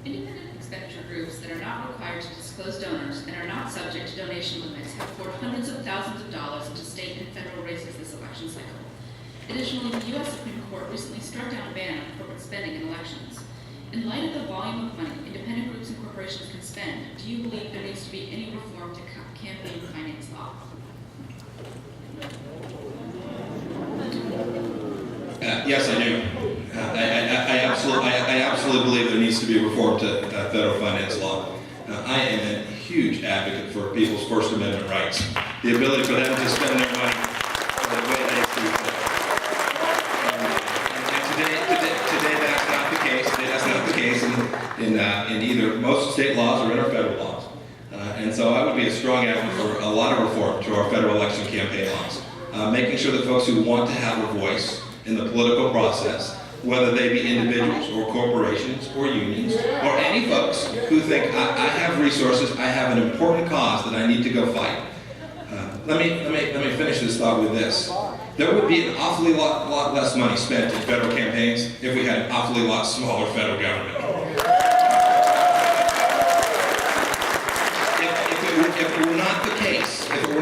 Independent expenditure groups that are not required to disclose donors and are not subject to donation limits have poured hundreds of thousands of dollars into state and federal races this election cycle. Additionally, the U.S. Supreme Court recently struck down a ban on corporate spending in elections. In light of the volume of money independent groups and corporations can spend, do you believe there needs to be any reform to campaign finance law? Yes, I do. I absolutely believe there needs to be reform to federal finance law. I am a huge advocate for people's First Amendment rights, the ability for them to spend their money the way they see fit. And today that's not the case. Today that's not the case in either most state laws or in our federal laws. And so I would be a strong advocate for a lot of reform to our federal election campaign laws, making sure that folks who want to have a voice in the political process, whether they be individuals or corporations or unions or any folks who think I have resources, I have an important cause that I need to go fight. Let me finish this thought with this. There would be an awfully lot less money spent in federal campaigns if we had an awfully lot smaller federal government. If it were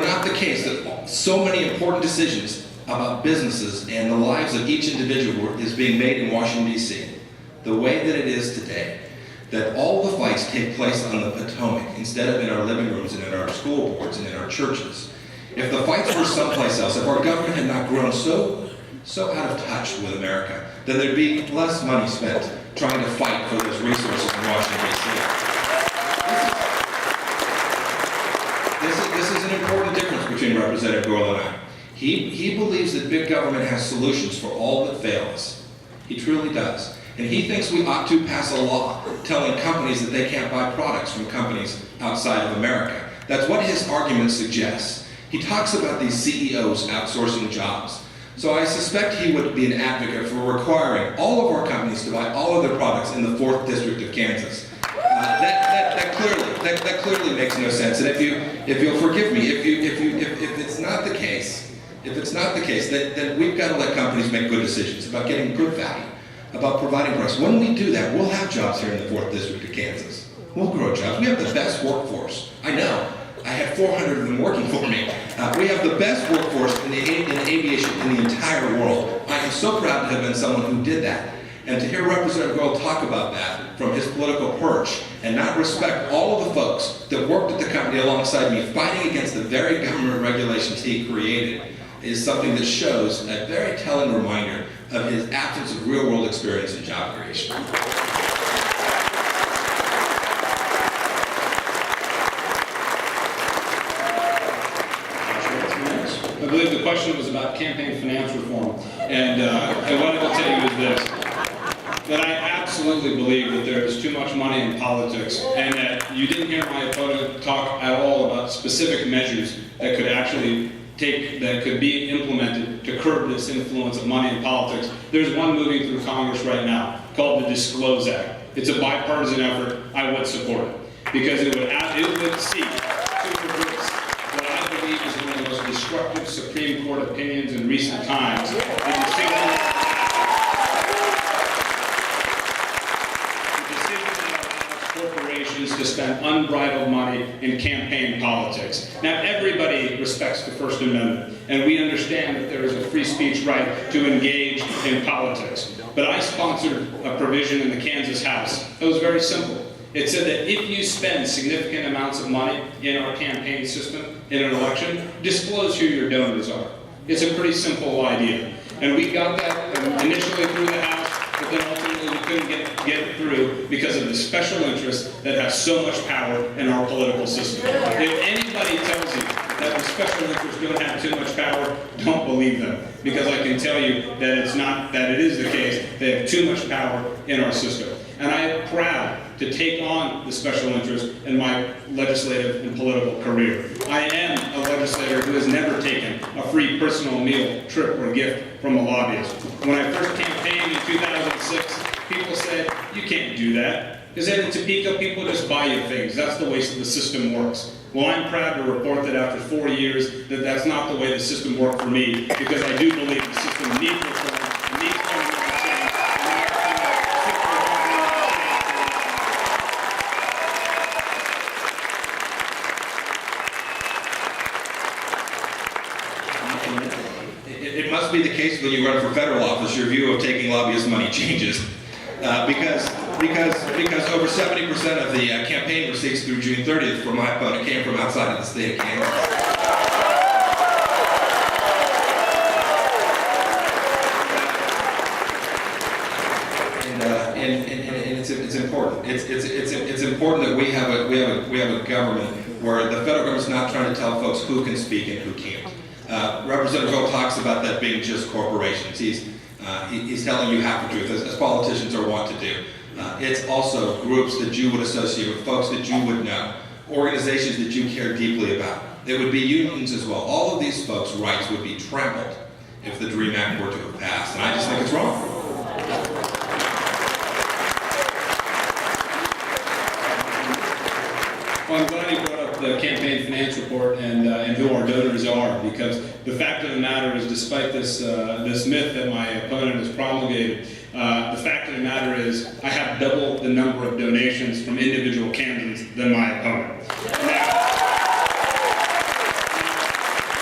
not the case that so many important decisions about businesses and the lives of each individual is being made in Washington, D.C., the way that it is today, that all the fights take place on the Potomac instead of in our living rooms and in our school boards and in our churches. If the fights were someplace else, if our government had not grown so out of touch with America, then there'd be less money spent trying to fight for those resources in Washington, D.C. This is an important difference between Representative Goyle and I. He believes that big government has solutions for all that fail us. He truly does. And he thinks we ought to pass a law telling companies that they can't buy products from companies outside of America. That's what his argument suggests. He talks about these CEOs outsourcing jobs. So I suspect he would be an advocate for requiring all of our companies to buy all of their products in the 4th District of Kansas. That clearly makes no sense. And if you'll forgive me, if it's not the case, then we've got to let companies make good decisions about getting good value, about providing price. When we do that, we'll have jobs here in the 4th District of Kansas. We'll grow jobs. We have the best workforce. I know. I had 400 of them working for me. We have the best workforce in aviation in the entire world. I am so proud to have been someone who did that. And to hear Representative Goyle talk about that from his political perch and not respect all of the folks that worked at the company alongside me fighting against the very government regulations he created is something that shows a very telling reminder of his absence of real-world experience in job creation. I believe the question was about campaign finance reform, and what I will tell you is this, that I absolutely believe that there is too much money in politics, and that you didn't hear my opponent talk at all about specific measures that could be implemented to curb this influence of money in politics. There's one moving through Congress right now called the Disclose Act. It's a bipartisan effort. I would support it because it would seek to reverse what I believe is one of the most destructive Supreme Court opinions in recent times. Corporations to spend unbridled money in campaign politics. Now, everybody respects the First Amendment, and we understand that there is a free speech right to engage in politics. But I sponsored a provision in the Kansas House that was very simple. It said that if you spend significant amounts of money in our campaign system in an election, disclose who your donors are. It's a pretty simple idea. And we got that initially through the House, but then ultimately we couldn't get it through because of the special interests that have so much power in our political system. If anybody tells you that the special interests don't have too much power, don't believe them. Because I can tell you that it's not, that it is the case. They have too much power in our system. And I am proud to take on the special interest in my legislative and political career. I am a legislator who has never taken a free personal meal, trip, or gift from a lobbyist. When I first campaigned in 2006, people said, you can't do that. Because in Topeka, people just buy you things. That's the way the system works. Well, I'm proud to report that after 4 years, that that's not the way the system worked for me, because I do believe the system needs reform, needs fundamental change, must be the case when you run for federal office, your view of taking lobbyist money changes. Because over 70% of the campaign receipts through June 30th for my opponent came from outside of the state of Kansas. And it's important. It's important that we have a government where the federal government's not trying to tell folks who can speak and who can't. Representative Goyle talks about that being just corporations. He's telling you half the truth, as politicians are wont to do. It's also groups that you would associate with, folks that you would know, organizations that you care deeply about. It would be unions as well. All of these folks' rights would be trampled if the DREAM Act were to have passed, and I just think it's wrong. Well, I'm glad you brought up the campaign finance report and who our donors are, because the fact of the matter is, despite this myth that my opponent has promulgated, the fact of the matter is I have double the number of donations from individual candidates than my opponent. Now,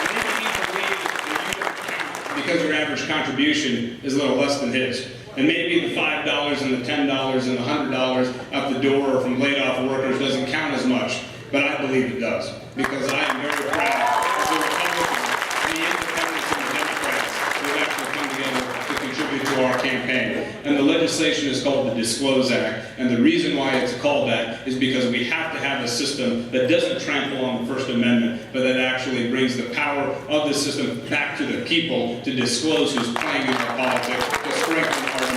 maybe you believe that you don't count because your average contribution is a little less than his. And maybe the $5 and the $10 and the $100 out the door from laid off workers doesn't count as much, but I believe it does, because I am very proud of the Republicans, the independents and the Democrats who have actually come together to contribute to our campaign. And the legislation is called the Disclose Act, and the reason why it's called that is because we have to have a system that doesn't trample on the First Amendment, but that actually brings the power of the system back to the people to disclose who's playing in our politics, to strengthen our